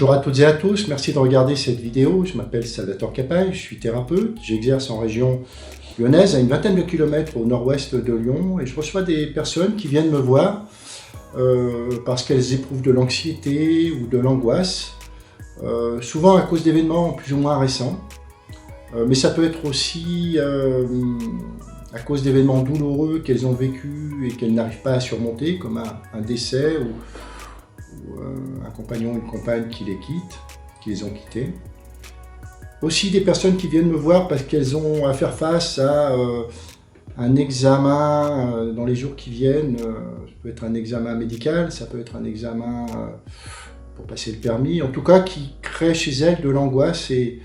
Bonjour à toutes et à tous, merci de regarder cette vidéo. Je m'appelle Salvatore Capaille, je suis thérapeute. J'exerce en région lyonnaise, à une vingtaine de kilomètres au nord-ouest de Lyon. Et je reçois des personnes qui viennent me voir parce qu'elles éprouvent de l'anxiété ou de l'angoisse, souvent à cause d'événements plus ou moins récents. Mais ça peut être aussi à cause d'événements douloureux qu'elles ont vécu et qu'elles n'arrivent pas à surmonter, comme un décès ou un compagnon ou une compagne qui les ont quittés. Aussi des personnes qui viennent me voir parce qu'elles ont à faire face à un examen dans les jours qui viennent. Ça peut être un examen médical, ça peut être un examen pour passer le permis, en tout cas qui crée chez elles de l'angoisse et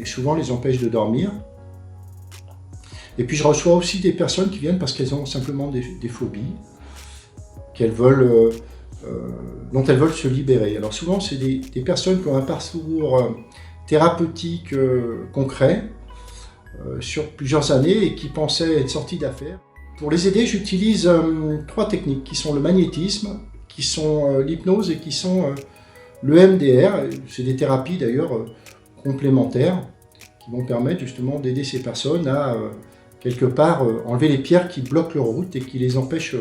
souvent les empêche de dormir. Et puis je reçois aussi des personnes qui viennent parce qu'elles ont simplement des phobies dont elles veulent se libérer. Alors souvent c'est des personnes qui ont un parcours thérapeutique concret sur plusieurs années et qui pensaient être sorties d'affaires. Pour les aider, j'utilise 3 techniques qui sont le magnétisme, qui sont l'hypnose et qui sont le MDR. C'est des thérapies d'ailleurs complémentaires qui vont permettre justement d'aider ces personnes à quelque part enlever les pierres qui bloquent leur route et qui les empêchent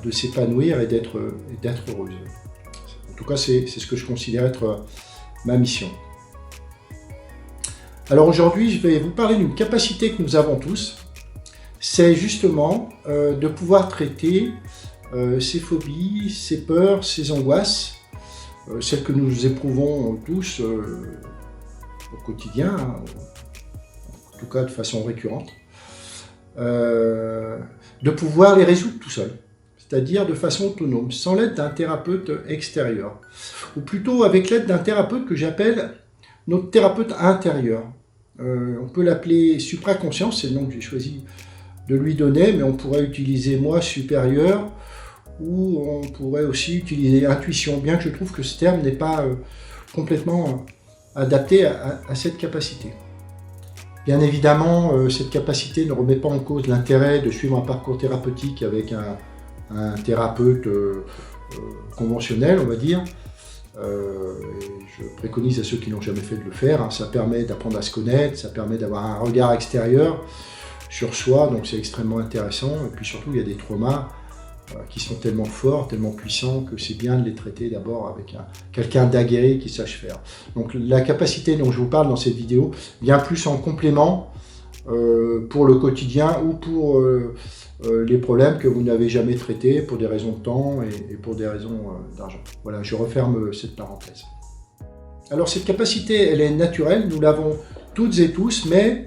de s'épanouir et d'être heureuses. En tout cas, c'est ce que je considère être ma mission. Alors aujourd'hui, je vais vous parler d'une capacité que nous avons tous. C'est justement de pouvoir traiter ces phobies, ces peurs, ces angoisses, celles que nous éprouvons tous au quotidien, en tout cas de façon récurrente, de pouvoir les résoudre tout seul. C'est-à-dire de façon autonome, sans l'aide d'un thérapeute extérieur. Ou plutôt avec l'aide d'un thérapeute que j'appelle notre thérapeute intérieur. On peut l'appeler supraconscience, c'est le nom que j'ai choisi de lui donner, mais on pourrait utiliser moi supérieur, ou on pourrait aussi utiliser intuition, bien que je trouve que ce terme n'est pas complètement adapté à cette capacité. Bien évidemment, cette capacité ne remet pas en cause l'intérêt de suivre un parcours thérapeutique avec un thérapeute conventionnel, on va dire. Je préconise à ceux qui n'ont jamais fait de le faire. Ça permet d'apprendre à se connaître, ça permet d'avoir un regard extérieur sur soi, donc c'est extrêmement intéressant. Et puis surtout, il y a des traumas qui sont tellement forts, tellement puissants, que c'est bien de les traiter d'abord avec quelqu'un d'aguerri qui sache faire. Donc la capacité dont je vous parle dans cette vidéo vient plus en complément pour le quotidien ou pour les problèmes que vous n'avez jamais traités pour des raisons de temps et pour des raisons d'argent. Voilà, je referme cette parenthèse. Alors cette capacité, elle est naturelle, nous l'avons toutes et tous, mais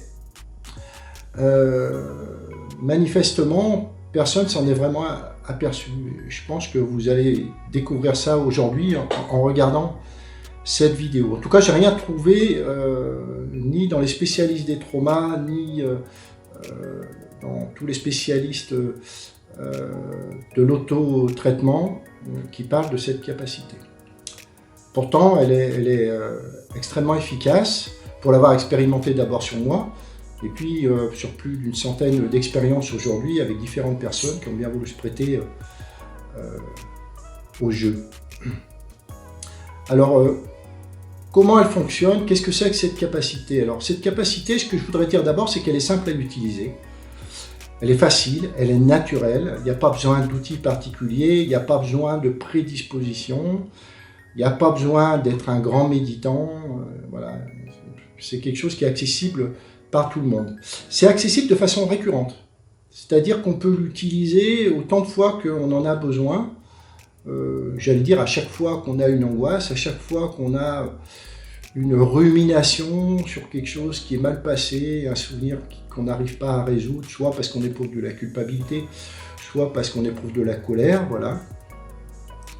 manifestement, personne s'en est vraiment aperçu. Je pense que vous allez découvrir ça aujourd'hui en regardant cette vidéo. En tout cas, j'ai rien trouvé ni dans les spécialistes des traumas, ni dans tous les spécialistes de l'auto-traitement qui parlent de cette capacité. Pourtant, elle est extrêmement efficace pour l'avoir expérimentée d'abord sur moi, et puis sur plus d'une centaine d'expériences aujourd'hui avec différentes personnes qui ont bien voulu se prêter au jeu. Alors, comment elle fonctionne? Qu'est-ce que c'est que cette capacité? Alors, cette capacité, ce que je voudrais dire d'abord, c'est qu'elle est simple à utiliser. Elle est facile, elle est naturelle, il n'y a pas besoin d'outils particuliers, il n'y a pas besoin de prédisposition, il n'y a pas besoin d'être un grand méditant, voilà. C'est quelque chose qui est accessible par tout le monde. C'est accessible de façon récurrente, c'est-à-dire qu'on peut l'utiliser autant de fois qu'on en a besoin, j'allais dire à chaque fois qu'on a une angoisse, à chaque fois qu'on a une rumination sur quelque chose qui est mal passé, un souvenir qu'on n'arrive pas à résoudre, soit parce qu'on éprouve de la culpabilité, soit parce qu'on éprouve de la colère, voilà.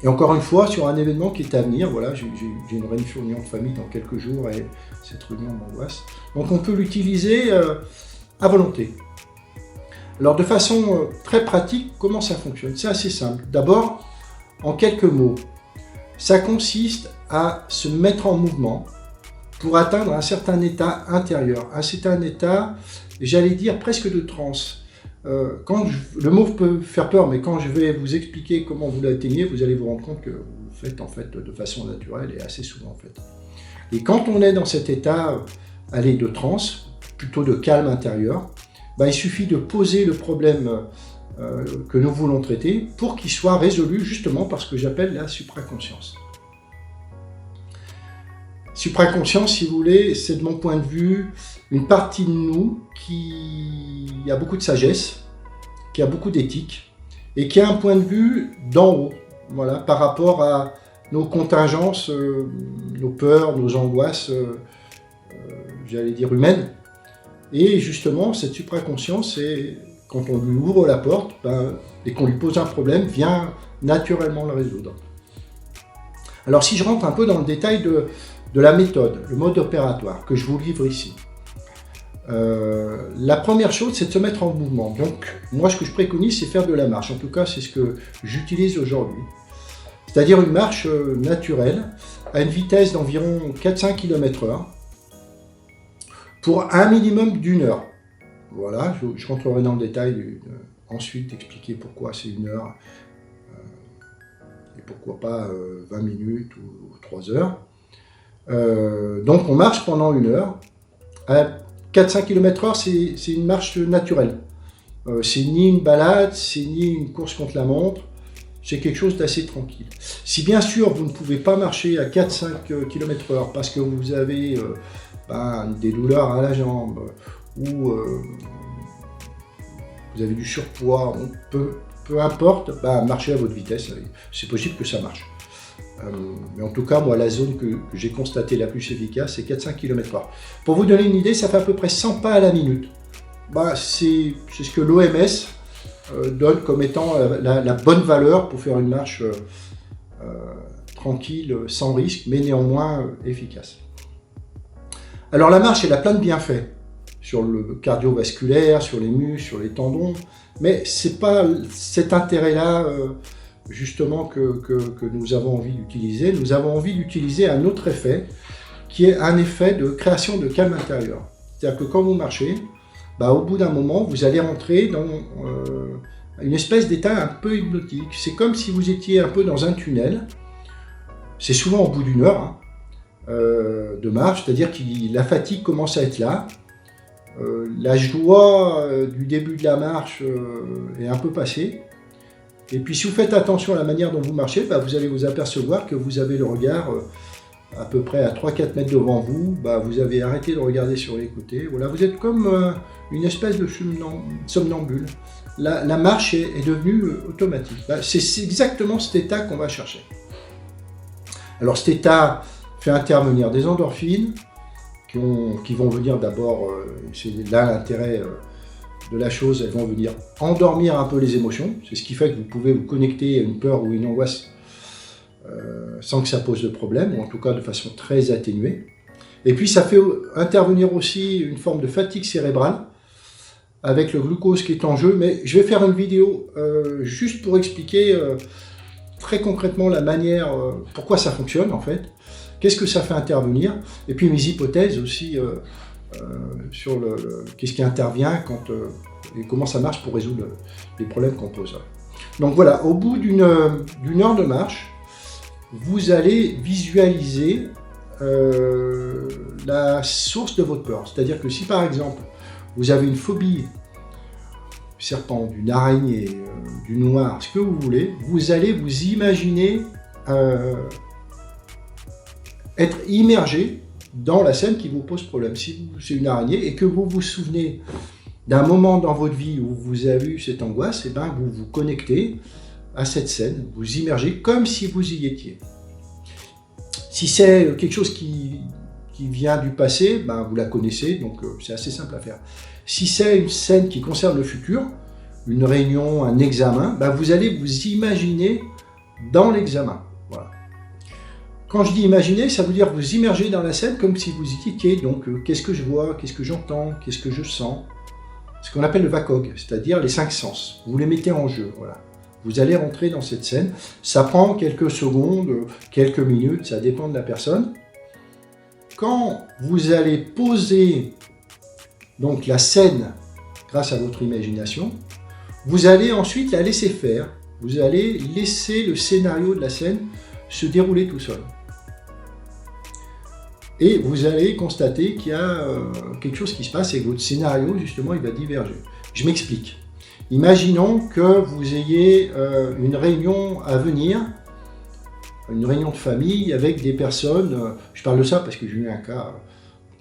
Et encore une fois, sur un événement qui est à venir, voilà, j'ai une réunion de famille dans quelques jours et cette réunion m'angoisse. Donc on peut l'utiliser à volonté. Alors de façon très pratique, comment ça fonctionne? C'est assez simple. D'abord, en quelques mots, ça consiste à se mettre en mouvement pour atteindre un certain état intérieur, un certain état, j'allais dire presque de transe. Le mot peut faire peur, mais quand je vais vous expliquer comment vous l'atteignez, vous allez vous rendre compte que faites en fait de façon naturelle et assez souvent en fait. Et quand on est dans cet état, de transe, plutôt de calme intérieur, il suffit de poser le problème que nous voulons traiter pour qu'il soit résolu justement par ce que j'appelle la supraconscience. Supraconscience, si vous voulez, c'est de mon point de vue une partie de nous qui a beaucoup de sagesse, qui a beaucoup d'éthique et qui a un point de vue d'en haut, voilà, par rapport à nos contingences, nos peurs, nos angoisses, j'allais dire humaines. Et justement, cette supraconscience, quand on lui ouvre la porte et qu'on lui pose un problème, vient naturellement le résoudre. Alors si je rentre un peu dans le détail de la méthode, le mode opératoire que je vous livre ici, la première chose, c'est de se mettre en mouvement. Donc moi, ce que je préconise, c'est faire de la marche. En tout cas, c'est ce que j'utilise aujourd'hui. C'est-à-dire une marche naturelle à une vitesse d'environ 4-5 km/h pour un minimum d'1 heure. Voilà, je rentrerai dans le détail ensuite d'expliquer pourquoi c'est 1 heure et pourquoi pas 20 minutes ou 3 heures. Donc on marche pendant 1 heure. À 4-5 km/h, c'est une marche naturelle. C'est ni une balade, c'est ni une course contre la montre. C'est quelque chose d'assez tranquille. Si bien sûr vous ne pouvez pas marcher à 4-5 km/h parce que vous avez des douleurs à la jambe ou vous avez du surpoids, peu importe, marchez à votre vitesse, c'est possible que ça marche. Mais en tout cas, moi, la zone que j'ai constatée la plus efficace, c'est 4-5 km/h. Pour vous donner une idée, ça fait à peu près 100 pas à la minute. C'est ce que l'OMS donne comme étant la bonne valeur pour faire une marche tranquille, sans risque, mais néanmoins efficace. Alors la marche, elle a plein de bienfaits sur le cardiovasculaire, sur les muscles, sur les tendons, mais c'est pas cet intérêt-là justement que nous avons envie d'utiliser. Nous avons envie d'utiliser un autre effet, qui est un effet de création de calme intérieur. C'est-à-dire que quand vous marchez, au bout d'un moment, vous allez rentrer dans une espèce d'état un peu hypnotique. C'est comme si vous étiez un peu dans un tunnel. C'est souvent au bout d'1 heure de marche, c'est-à-dire que la fatigue commence à être là. La joie du début de la marche est un peu passée. Et puis si vous faites attention à la manière dont vous marchez, vous allez vous apercevoir que vous avez le regard à peu près à 3-4 mètres devant vous. Vous avez arrêté de regarder sur les côtés. Voilà, vous êtes comme une espèce de somnambule. La marche est devenue automatique. C'est exactement cet état qu'on va chercher. Alors cet état fait intervenir des endorphines qui vont venir d'abord, c'est là l'intérêt de la chose, elles vont venir endormir un peu les émotions. C'est ce qui fait que vous pouvez vous connecter à une peur ou une angoisse sans que ça pose de problème, ou en tout cas de façon très atténuée. Et puis ça fait intervenir aussi une forme de fatigue cérébrale avec le glucose qui est en jeu, mais je vais faire une vidéo juste pour expliquer très concrètement la manière, pourquoi ça fonctionne en fait, qu'est-ce que ça fait intervenir, et puis mes hypothèses aussi sur qu'est-ce qui intervient et comment ça marche pour résoudre les problèmes qu'on pose. Donc voilà, au bout d'une heure de marche, vous allez visualiser la source de votre peur. C'est-à-dire que si par exemple, vous avez une phobie du serpent, d'une araignée, du noir, ce que vous voulez, vous allez vous imaginer être immergé dans la scène qui vous pose problème. Si c'est une araignée et que vous vous souvenez d'un moment dans votre vie où vous avez eu cette angoisse, vous vous connectez à cette scène, vous immergez comme si vous y étiez. Si c'est quelque chose qui vient du passé, vous la connaissez, donc c'est assez simple à faire. Si c'est une scène qui concerne le futur, une réunion, un examen, vous allez vous imaginer dans l'examen. Voilà. Quand je dis imaginer, ça veut dire vous immerger dans la scène comme si vous y étiez. Donc qu'est-ce que je vois, qu'est-ce que j'entends, qu'est-ce que je sens. Ce qu'on appelle le VACOG, c'est-à-dire les 5 sens. Vous les mettez en jeu, voilà. Vous allez rentrer dans cette scène. Ça prend quelques secondes, quelques minutes, ça dépend de la personne. Quand vous allez poser donc la scène grâce à votre imagination, vous allez ensuite la laisser faire. Vous allez laisser le scénario de la scène se dérouler tout seul. Et vous allez constater qu'il y a quelque chose qui se passe et que votre scénario, justement, il va diverger. Je m'explique. Imaginons que vous ayez une réunion à venir, une réunion de famille avec des personnes, je parle de ça parce que j'ai eu un cas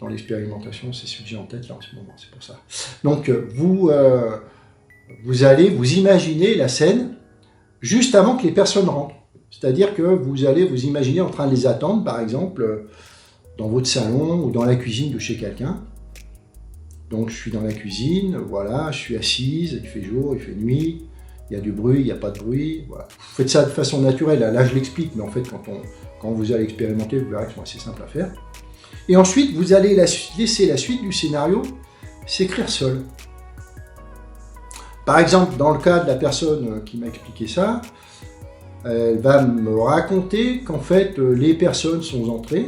dans l'expérimentation, c'est celui que j'ai en tête là en ce moment, c'est pour ça. Donc vous allez vous imaginer la scène juste avant que les personnes rentrent. C'est-à-dire que vous allez vous imaginer en train de les attendre, par exemple, dans votre salon ou dans la cuisine de chez quelqu'un. Donc je suis dans la cuisine, voilà, je suis assise, il fait jour, il fait nuit, il y a du bruit, il n'y a pas de bruit. Voilà. Vous faites ça de façon naturelle, là je l'explique, mais en fait quand vous allez expérimenter, vous verrez que c'est assez simple à faire. Et ensuite, vous allez laisser la suite du scénario s'écrire seul. Par exemple, dans le cas de la personne qui m'a expliqué ça, elle va me raconter qu'en fait, les personnes sont entrées,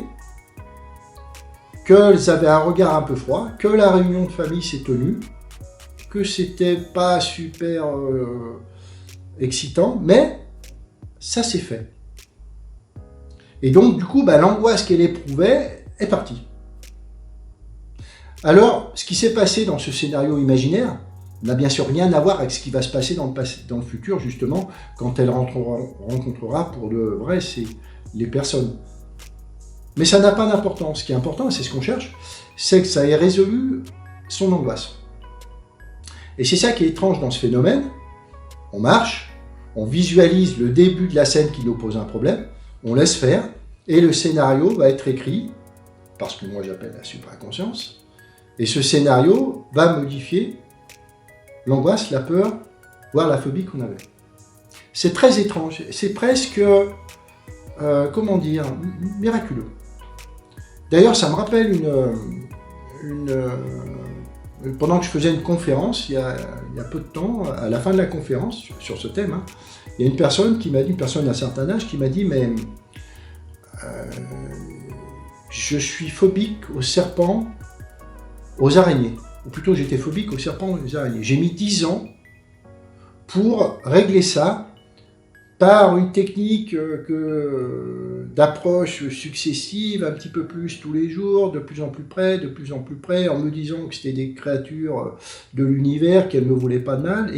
qu'elles avaient un regard un peu froid, que la réunion de famille s'est tenue, que c'était pas super excitant, mais ça s'est fait. Et donc, du coup, l'angoisse qu'elle éprouvait est partie. Alors, ce qui s'est passé dans ce scénario imaginaire n'a bien sûr rien à voir avec ce qui va se passer dans le futur, justement, quand elle rencontrera pour de vrai les personnes. Mais ça n'a pas d'importance. Ce qui est important, et c'est ce qu'on cherche, c'est que ça ait résolu son angoisse. Et c'est ça qui est étrange dans ce phénomène. On marche, on visualise le début de la scène qui nous pose un problème, on laisse faire, et le scénario va être écrit, parce que moi j'appelle la supraconscience, et ce scénario va modifier l'angoisse, la peur, voire la phobie qu'on avait. C'est très étrange, c'est presque, miraculeux. D'ailleurs, ça me rappelle pendant que je faisais une conférence, il y a peu de temps, à la fin de la conférence, sur ce thème, il y a une personne d'un certain âge, qui m'a dit, mais je suis phobique aux serpents, aux araignées. Ou plutôt, j'étais phobique aux serpents et aux araignées. J'ai mis 10 ans pour régler ça par une technique d'approche successive, un petit peu plus tous les jours, de plus en plus près, en me disant que c'était des créatures de l'univers, qu'elles ne me voulaient pas de mal,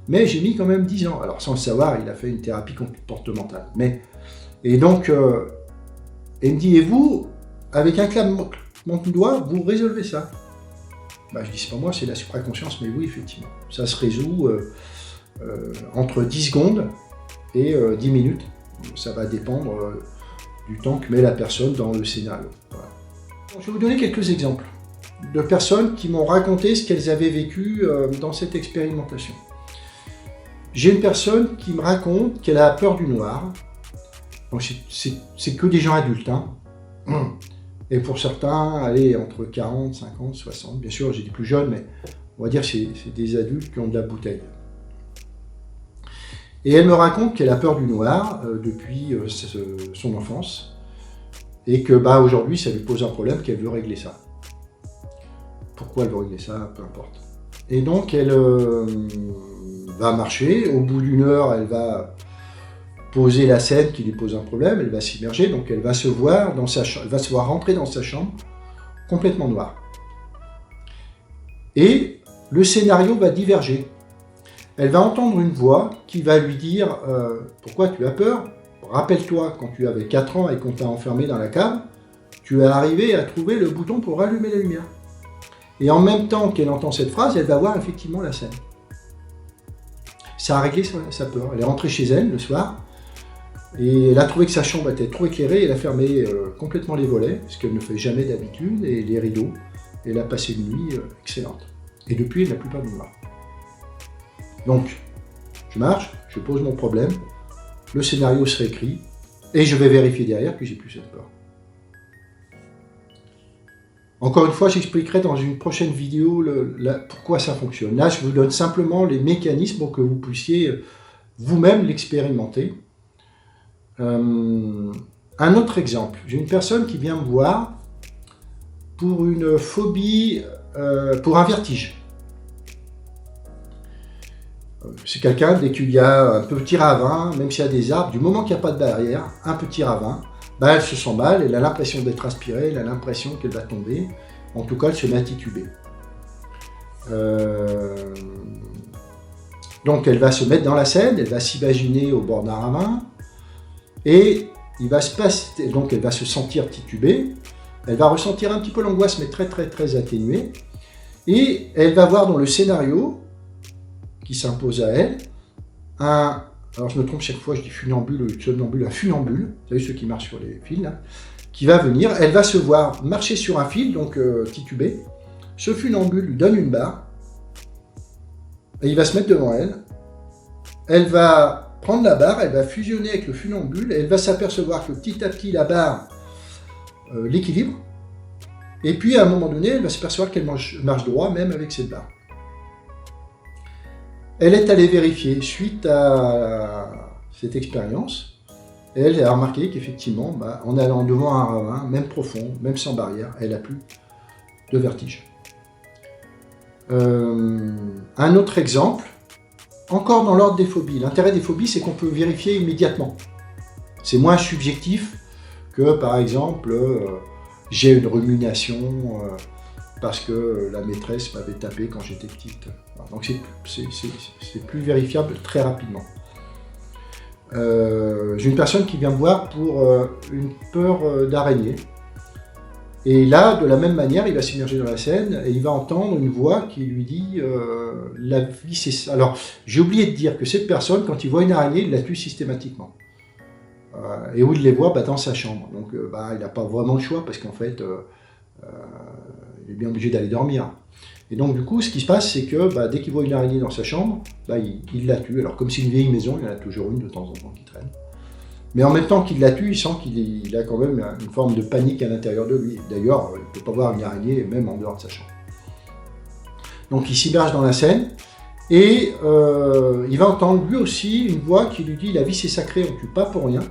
mais j'ai mis quand même 10 ans. Alors, sans le savoir, il a fait une thérapie comportementale. Et donc, il me dit, et vous, avec un claquement de doigts, vous résolvez ça. Je dis, c'est pas moi, c'est la supraconscience, mais oui, effectivement. Ça se résout entre 10 secondes et 10 minutes. Ça va dépendre du temps que met la personne dans le scénario. Voilà. Je vais vous donner quelques exemples de personnes qui m'ont raconté ce qu'elles avaient vécu dans cette expérimentation. J'ai une personne qui me raconte qu'elle a peur du noir. Donc c'est que des gens adultes. Et pour certains, allez, entre 40, 50, 60. Bien sûr, j'ai des plus jeunes, mais on va dire que c'est des adultes qui ont de la bouteille. Et elle me raconte qu'elle a peur du noir depuis son enfance. Et que aujourd'hui, ça lui pose un problème, qu'elle veut régler ça. Pourquoi elle veut régler ça? Peu importe. Et donc, elle va marcher. Au bout d'une heure, elle va poser la scène qui lui pose un problème, elle va s'immerger, donc elle va se voir elle va se voir rentrer dans sa chambre complètement noire. Et le scénario va diverger. Elle va entendre une voix qui va lui dire pourquoi tu as peur? Rappelle-toi, quand tu avais 4 ans et qu'on t'a enfermé dans la cave, tu es arrivé à trouver le bouton pour rallumer la lumière. Et en même temps qu'elle entend cette phrase, elle va voir effectivement la scène. Ça a réglé sa peur. Elle est rentrée chez elle le soir, et elle a trouvé que sa chambre était trop éclairée, elle a fermé complètement les volets, ce qu'elle ne fait jamais d'habitude, et les rideaux. Elle a passé une nuit excellente. Et depuis, elle n'a plus peur du noir. Donc, je marche, je pose mon problème, le scénario se réécrit, et je vais vérifier derrière que j'ai plus cette peur. Encore une fois, j'expliquerai dans une prochaine vidéo pourquoi ça fonctionne. Là, je vous donne simplement les mécanismes pour que vous puissiez vous-même l'expérimenter. Un autre exemple, j'ai une personne qui vient me voir pour une phobie, pour un vertige. C'est quelqu'un, dès qu'il y a un petit ravin, même s'il y a des arbres, du moment qu'il n'y a pas de barrière, un petit ravin, elle se sent mal, elle a l'impression d'être aspirée, elle a l'impression qu'elle va tomber. En tout cas, elle se met à tituber. Donc elle va se mettre dans la Seine, elle va s'imaginer au bord d'un ravin, et il va se passer, donc elle va se sentir tituber, elle va ressentir un petit peu l'angoisse, mais très très très atténuée, et elle va voir dans le scénario qui s'impose à elle, alors je me trompe chaque fois, je dis funambule ou somnambule, un funambule, vous savez ceux qui marchent sur les fils, là, qui va venir, elle va se voir marcher sur un fil, donc tituber, ce funambule lui donne une barre, et il va se mettre devant elle, elle va prendre la barre, elle va fusionner avec le funambule, et elle va s'apercevoir que petit à petit la barre l'équilibre, et puis à un moment donné, elle va s'apercevoir qu'elle marche droit même avec cette barre. Elle est allée vérifier suite à cette expérience, et elle a remarqué qu'effectivement, en allant devant un ravin, même profond, même sans barrière, elle n'a plus de vertige. Un autre exemple, encore dans l'ordre des phobies. L'intérêt des phobies, c'est qu'on peut vérifier immédiatement. C'est moins subjectif que, par exemple, j'ai une rumination parce que la maîtresse m'avait tapé quand j'étais petite. Donc c'est plus vérifiable très rapidement. J'ai une personne qui vient me voir pour une peur d'araignée. Et là, de la même manière, il va s'immerger dans la Seine et il va entendre une voix qui lui dit la vie c'est ça. Alors, j'ai oublié de dire que cette personne, quand il voit une araignée, il la tue systématiquement. Et où il les voit dans sa chambre. Donc, il n'a pas vraiment le choix parce qu'en fait, il est bien obligé d'aller dormir. Et donc, du coup, ce qui se passe, c'est que dès qu'il voit une araignée dans sa chambre, il la tue. Alors, comme c'est une vieille maison, il y en a toujours une de temps en temps qui traîne. Mais en même temps qu'il la tue, il sent qu'il a quand même une forme de panique à l'intérieur de lui. D'ailleurs, il ne peut pas voir une araignée, même en dehors de sa chambre. Donc il s'immerge dans la Seine, et il va entendre lui aussi une voix qui lui dit « La vie c'est sacré, on ne tue pas pour rien ».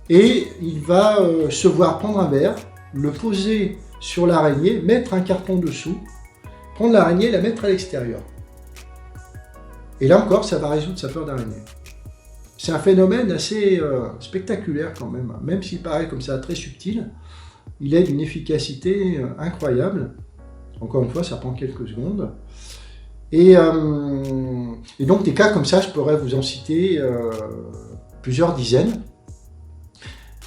Et il va se voir prendre un verre, le poser sur l'araignée, mettre un carton dessous, prendre l'araignée et la mettre à l'extérieur. Et là encore, ça va résoudre sa peur d'araignée. C'est un phénomène assez spectaculaire quand même s'il paraît comme ça très subtil, il est d'une efficacité incroyable. Encore une fois, ça prend quelques secondes. Et donc des cas comme ça, je pourrais vous en citer plusieurs dizaines.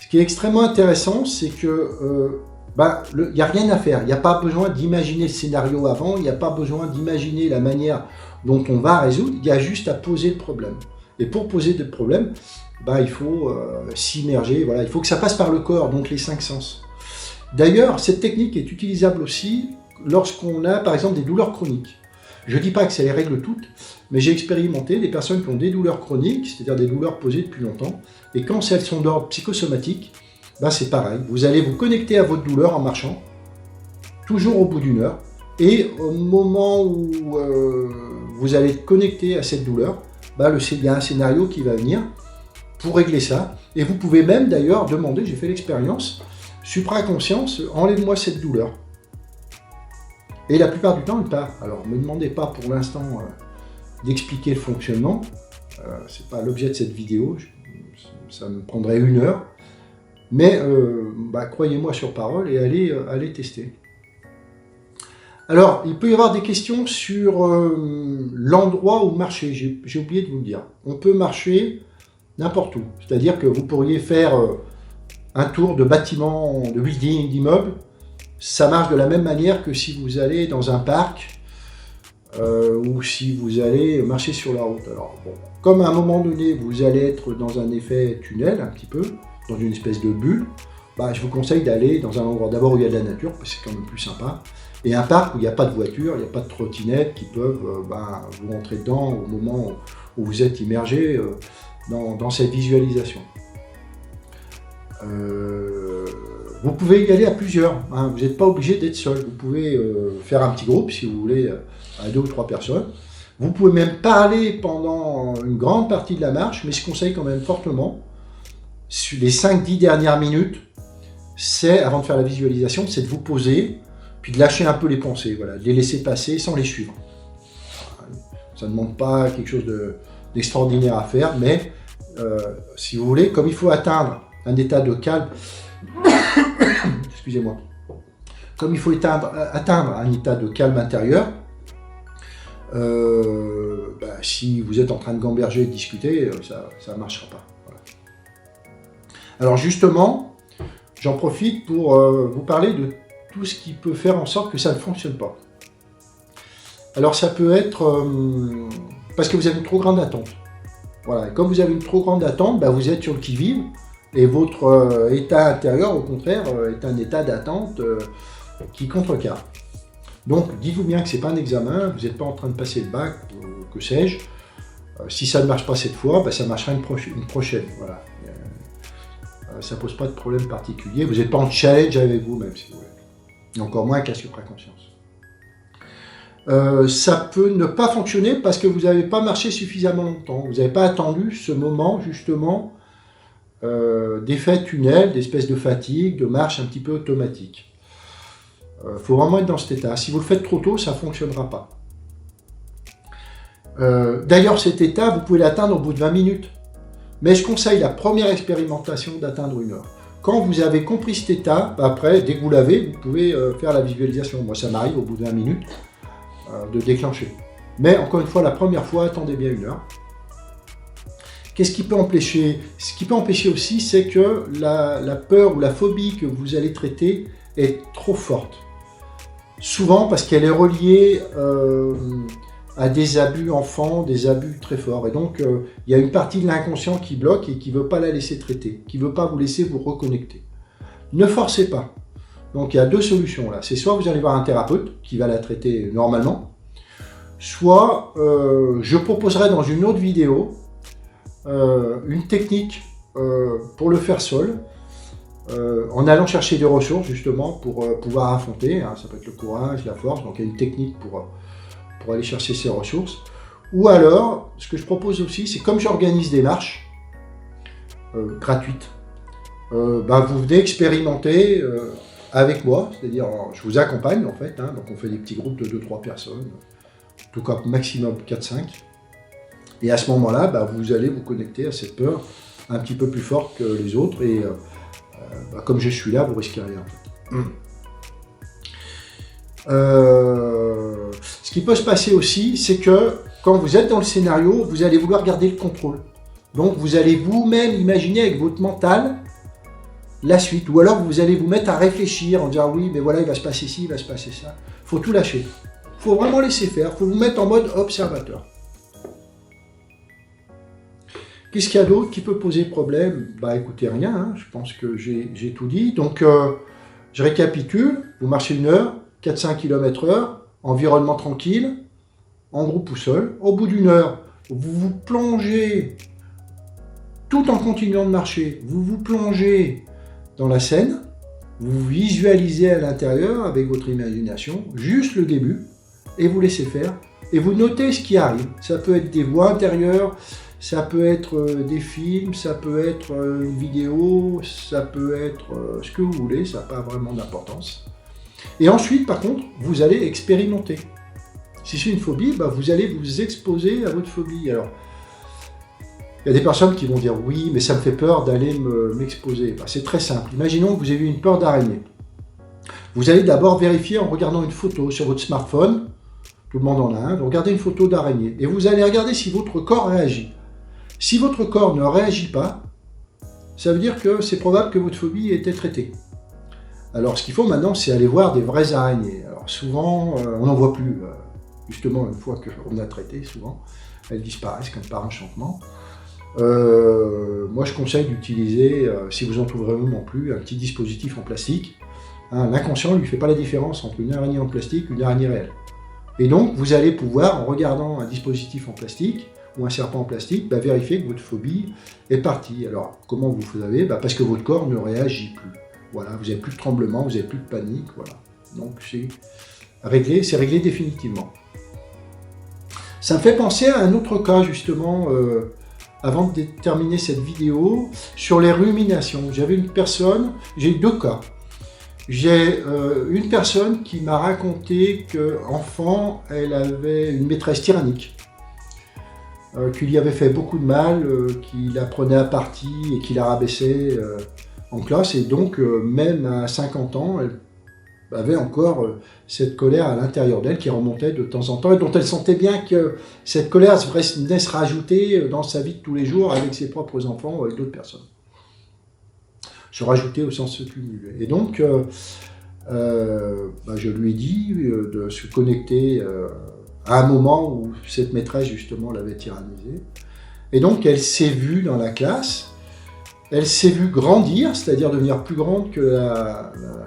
Ce qui est extrêmement intéressant, c'est que il n'y a rien à faire. Il n'y a pas besoin d'imaginer le scénario avant, il n'y a pas besoin d'imaginer la manière dont on va résoudre, il y a juste à poser le problème. Et pour poser des problèmes, il faut s'immerger, il faut que ça passe par le corps, donc les 5 sens. D'ailleurs, cette technique est utilisable aussi lorsqu'on a par exemple des douleurs chroniques. Je ne dis pas que ça les règle toutes, mais j'ai expérimenté des personnes qui ont des douleurs chroniques, c'est-à-dire des douleurs posées depuis longtemps, et quand elles sont d'ordre psychosomatique, c'est pareil. Vous allez vous connecter à votre douleur en marchant, toujours au bout d'une heure, et au moment où vous allez être connecté à cette douleur, il y a un scénario qui va venir pour régler ça. Et vous pouvez même d'ailleurs demander, j'ai fait l'expérience, supraconscience, enlève-moi cette douleur. Et la plupart du temps, il part. Alors, ne me demandez pas pour l'instant d'expliquer le fonctionnement. C'est pas l'objet de cette vidéo. Ça me prendrait 1 heure. Mais croyez-moi sur parole et allez tester. Alors, il peut y avoir des questions sur l'endroit où marcher. J'ai oublié de vous le dire. On peut marcher n'importe où. C'est-à-dire que vous pourriez faire un tour de bâtiment, de building, d'immeuble. Ça marche de la même manière que si vous allez dans un parc ou si vous allez marcher sur la route. Alors, comme à un moment donné, vous allez être dans un effet tunnel, un petit peu, dans une espèce de bulle, je vous conseille d'aller dans un endroit d'abord où il y a de la nature, parce que c'est quand même plus sympa, et un parc où il n'y a pas de voiture, il n'y a pas de trottinettes qui peuvent vous rentrer dedans au moment où vous êtes immergé dans cette visualisation. Vous pouvez y aller à plusieurs, vous n'êtes pas obligé d'être seul, vous pouvez faire un petit groupe si vous voulez, à 2 ou 3 personnes. Vous pouvez même parler pendant une grande partie de la marche, mais je conseille quand même fortement, sur les 5-10 dernières minutes, avant de faire la visualisation, c'est de vous poser, puis de lâcher un peu les pensées, de les laisser passer sans les suivre. Ça ne demande pas quelque chose d'extraordinaire à faire, mais si vous voulez, comme il faut atteindre un état de calme, excusez-moi, comme il faut atteindre un état de calme intérieur, si vous êtes en train de gamberger et de discuter, ça ne marchera pas. Voilà. Alors justement, j'en profite pour vous parler de tout ce qui peut faire en sorte que ça ne fonctionne pas. Alors ça peut être parce que vous avez une trop grande attente. Voilà. Et comme vous avez une trop grande attente, vous êtes sur le qui-vive et votre état intérieur, au contraire, est un état d'attente qui contrecarre. Donc dites-vous bien que ce n'est pas un examen, vous n'êtes pas en train de passer le bac, que sais-je. Si ça ne marche pas cette fois, ça marchera une prochaine. Voilà. Ça ne pose pas de problème particulier, vous n'êtes pas en challenge avec vous-même, si vous voulez. Et encore moins qu'à supraconscience. Ça peut ne pas fonctionner parce que vous n'avez pas marché suffisamment longtemps. Vous n'avez pas attendu ce moment, justement, d'effet tunnel, d'espèce de fatigue, de marche un petit peu automatique. Il faut vraiment être dans cet état. Si vous le faites trop tôt, ça ne fonctionnera pas. D'ailleurs, cet état, vous pouvez l'atteindre au bout de 20 minutes. Mais je conseille la première expérimentation d'atteindre 1 heure. Quand vous avez compris cet état, après, dès que vous l'avez, vous pouvez faire la visualisation. Moi, ça m'arrive au bout de 20 minutes de déclencher. Mais encore une fois, la première fois, attendez bien 1 heure. Qu'est-ce qui peut empêcher? Ce qui peut empêcher aussi, c'est que la peur ou la phobie que vous allez traiter est trop forte. Souvent parce qu'elle est reliée à des abus enfants, des abus très forts. Et donc, il y a une partie de l'inconscient qui bloque et qui ne veut pas la laisser traiter, qui ne veut pas vous laisser vous reconnecter. Ne forcez pas. Donc, il y a 2 solutions là. C'est soit vous allez voir un thérapeute qui va la traiter normalement, soit je proposerai dans une autre vidéo une technique pour le faire seul, en allant chercher des ressources justement pour pouvoir affronter, ça peut être le courage, la force, donc il y a une technique pour aller chercher ces ressources. Ou alors, ce que je propose aussi, c'est comme j'organise des marches gratuites, vous venez expérimenter avec moi, c'est-à-dire je vous accompagne en fait, donc on fait des petits groupes de 2-3 personnes, en tout cas maximum 4-5, et à ce moment-là, vous allez vous connecter à cette peur un petit peu plus forte que les autres, et comme je suis là, vous risquez rien en fait. Ce qui peut se passer aussi, c'est que quand vous êtes dans le scénario, vous allez vouloir garder le contrôle. Donc vous allez vous-même imaginer avec votre mental la suite. Ou alors vous allez vous mettre à réfléchir en disant oui, mais voilà, il va se passer ci, il va se passer ça. Il faut tout lâcher. Il faut vraiment laisser faire. Il faut vous mettre en mode observateur. Qu'est-ce qu'il y a d'autre qui peut poser problème? Écoutez, rien. Je pense que j'ai tout dit. Donc je récapitule. Vous marchez 1 heure, 4-5 km/h, environnement tranquille, en groupe ou seul. Au bout d'1 heure, vous vous plongez, tout en continuant de marcher, vous vous plongez dans la scène, vous visualisez à l'intérieur avec votre imagination, juste le début, et vous laissez faire, et vous notez ce qui arrive. Ça peut être des voix intérieures, ça peut être des films, ça peut être une vidéo, ça peut être ce que vous voulez, ça n'a pas vraiment d'importance. Et ensuite, par contre, vous allez expérimenter. Si c'est une phobie, vous allez vous exposer à votre phobie. Alors, il y a des personnes qui vont dire « oui, mais ça me fait peur d'aller m'exposer ». C'est très simple. Imaginons que vous avez une peur d'araignée. Vous allez d'abord vérifier en regardant une photo sur votre smartphone. Tout le monde en a un. Vous regardez une photo d'araignée et vous allez regarder si votre corps réagit. Si votre corps ne réagit pas, ça veut dire que c'est probable que votre phobie ait été traitée. Alors, ce qu'il faut maintenant, c'est aller voir des vraies araignées. Alors, souvent, on n'en voit plus. Justement, une fois qu'on a traité, souvent, elles disparaissent comme par enchantement. Moi, je conseille d'utiliser, si vous en trouverez vraiment plus, un petit dispositif en plastique. L'inconscient ne lui fait pas la différence entre une araignée en plastique et une araignée réelle. Et donc, vous allez pouvoir, en regardant un dispositif en plastique ou un serpent en plastique, vérifier que votre phobie est partie. Alors, comment vous savez? Parce que votre corps ne réagit plus. Voilà, vous n'avez plus de tremblement, vous n'avez plus de panique. Voilà. Donc, c'est réglé définitivement. Ça me fait penser à un autre cas, justement, avant de terminer cette vidéo, sur les ruminations. J'avais une personne, j'ai eu 2 cas. J'ai une personne qui m'a raconté qu'enfant, elle avait une maîtresse tyrannique. qu'il y avait fait beaucoup de mal, qu'il la prenait à partie et qu'il la rabaissait en classe. Et donc, même à 50 ans, elle avait encore cette colère à l'intérieur d'elle qui remontait de temps en temps et dont elle sentait bien que cette colère venait se rajouter dans sa vie de tous les jours avec ses propres enfants ou avec d'autres personnes. Se rajouter au sens se cumuler. Et donc, je lui ai dit de se connecter à un moment où cette maîtresse justement l'avait tyrannisée. Et donc elle s'est vue dans la classe, elle s'est vue grandir, c'est-à-dire devenir plus grande que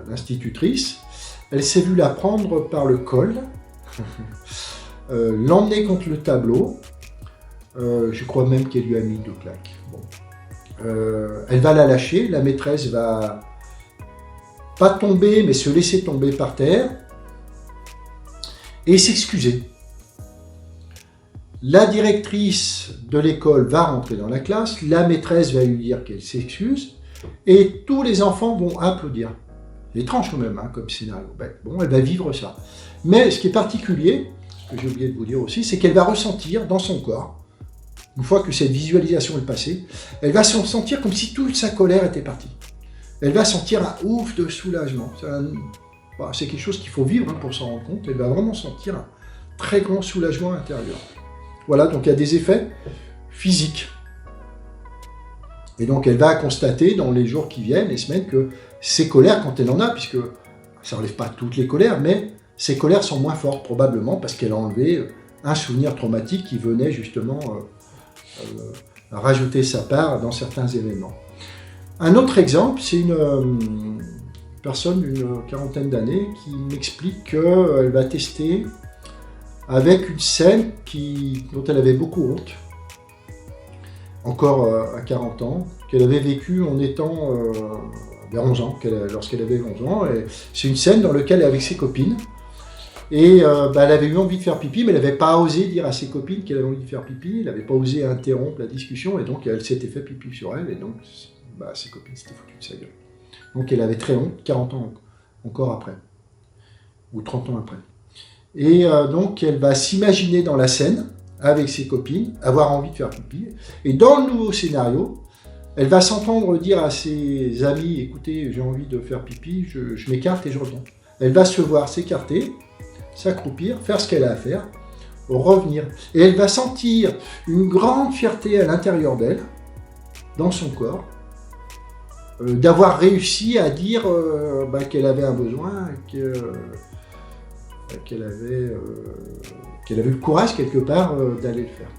l'institutrice. Elle s'est vue la prendre par le col, l'emmener contre le tableau. Je crois même qu'elle lui a mis 2 claques. Bon. Elle va la lâcher, la maîtresse va pas tomber, mais se laisser tomber par terre et s'excuser. La directrice de l'école va rentrer dans la classe, la maîtresse va lui dire qu'elle s'excuse, et tous les enfants vont applaudir. C'est étrange quand même, hein, comme scénario. Bon, elle va vivre ça. Mais ce qui est particulier, ce que j'ai oublié de vous dire aussi, c'est qu'elle va ressentir dans son corps, une fois que cette visualisation est passée, elle va se sentir comme si toute sa colère était partie. Elle va sentir un ouf de soulagement. C'est quelque chose qu'il faut vivre pour s'en rendre compte. Elle va vraiment sentir un très grand soulagement intérieur. Voilà, donc il y a des effets physiques. Et donc elle va constater dans les jours qui viennent, les semaines, que ces colères, quand elle en a, puisque ça n'enlève pas toutes les colères, mais ces colères sont moins fortes, probablement, parce qu'elle a enlevé un souvenir traumatique qui venait justement rajouter sa part dans certains événements. Un autre exemple, c'est une personne d'une quarantaine d'années qui m'explique qu'elle va tester avec une scène dont elle avait beaucoup honte, encore à 40 ans, qu'elle avait vécue en étant vers 11 ans, lorsqu'elle avait 11 ans. C'est une scène dans laquelle elle est avec ses copines, et elle avait eu envie de faire pipi, mais elle n'avait pas osé dire à ses copines qu'elle avait envie de faire pipi, elle n'avait pas osé interrompre la discussion, et donc elle s'était fait pipi sur elle, et donc ses copines s'étaient foutues de sa gueule. Donc elle avait très honte, 40 ans encore après, ou 30 ans après. Et donc elle va s'imaginer dans la scène, avec ses copines, avoir envie de faire pipi. Et dans le nouveau scénario, elle va s'entendre dire à ses amis, écoutez, j'ai envie de faire pipi, je m'écarte et je reviens. Elle va se voir s'écarter, s'accroupir, faire ce qu'elle a à faire, revenir. Et elle va sentir une grande fierté à l'intérieur d'elle, dans son corps, d'avoir réussi à dire qu'elle avait un besoin, qu'elle avait le courage quelque part d'aller le faire.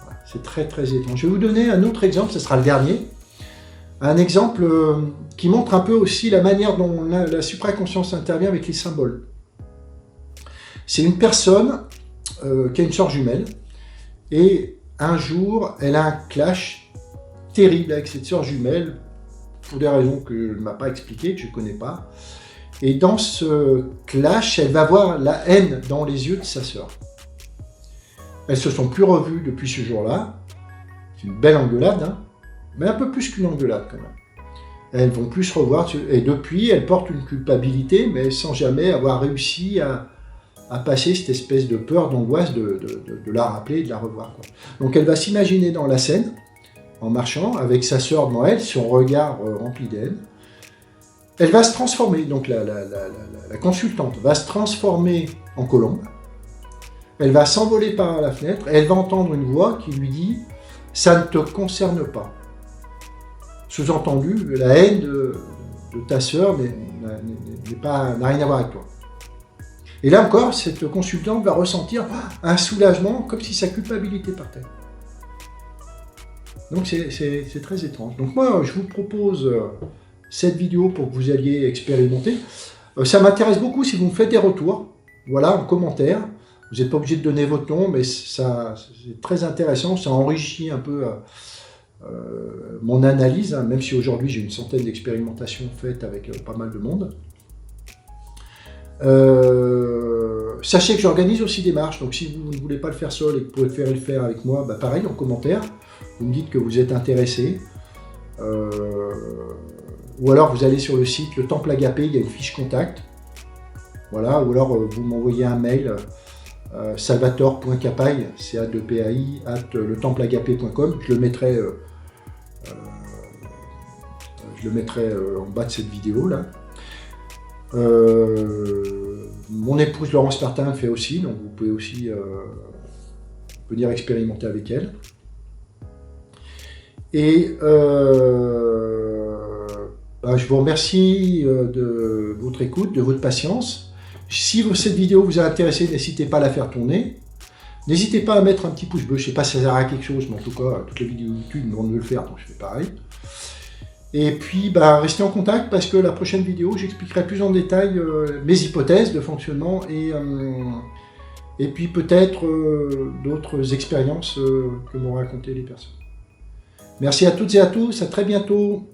Voilà. C'est très très étrange. Je vais vous donner un autre exemple, ce sera le dernier. Un exemple qui montre un peu aussi la manière dont la supraconscience intervient avec les symboles. C'est une personne qui a une sœur jumelle, et un jour elle a un clash terrible avec cette sœur jumelle, pour des raisons que je ne m'a pas expliquées, que je ne connais pas. Et dans ce clash, elle va voir la haine dans les yeux de sa sœur. Elles ne se sont plus revues depuis ce jour-là. C'est une belle engueulade, hein, mais un peu plus qu'une engueulade quand même. Elles vont plus se revoir, et depuis, elle porte une culpabilité, mais sans jamais avoir réussi à passer cette espèce de peur, d'angoisse de la rappeler et de la revoir, quoi. Donc elle va s'imaginer dans la scène, en marchant, avec sa sœur devant elle, son regard rempli d'haine. Elle va se transformer, donc la consultante va se transformer en colombe, elle va s'envoler par la fenêtre, et elle va entendre une voix qui lui dit « ça ne te concerne pas ». Sous-entendu, la haine de ta sœur n'a rien à voir avec toi. Et là encore, cette consultante va ressentir un soulagement, comme si sa culpabilité partait. Donc c'est très étrange. Donc moi, je vous propose cette vidéo pour que vous alliez expérimenter. Ça m'intéresse beaucoup si vous me faites des retours, voilà, en commentaire. Vous n'êtes pas obligé de donner votre nom, mais c'est très intéressant, ça enrichit un peu mon analyse, hein, même si aujourd'hui j'ai une centaine d'expérimentations faites avec pas mal de monde. Sachez que j'organise aussi des marches, donc si vous ne voulez pas le faire seul et que vous pouvez le faire avec moi, pareil, en commentaire, vous me dites que vous êtes intéressé. Ou alors vous allez sur le site Le Temple Agapé, il y a une fiche contact. Voilà, ou alors vous m'envoyez un mail salvatore.capai, C-A-2-P-A-I, @letempleagapé.com. Je le mettrai en bas de cette vidéo là. Mon épouse Laurence Martin le fait aussi, donc vous pouvez aussi venir expérimenter avec elle. Et je vous remercie de votre écoute, de votre patience. Si cette vidéo vous a intéressé, n'hésitez pas à la faire tourner. N'hésitez pas à mettre un petit pouce bleu, je ne sais pas si ça sert à quelque chose, mais en tout cas, toutes les vidéos YouTube me demandent de le faire, donc je fais pareil. Et puis, restez en contact parce que la prochaine vidéo, j'expliquerai plus en détail mes hypothèses de fonctionnement et puis peut-être d'autres expériences que m'ont raconté les personnes. Merci à toutes et à tous, à très bientôt.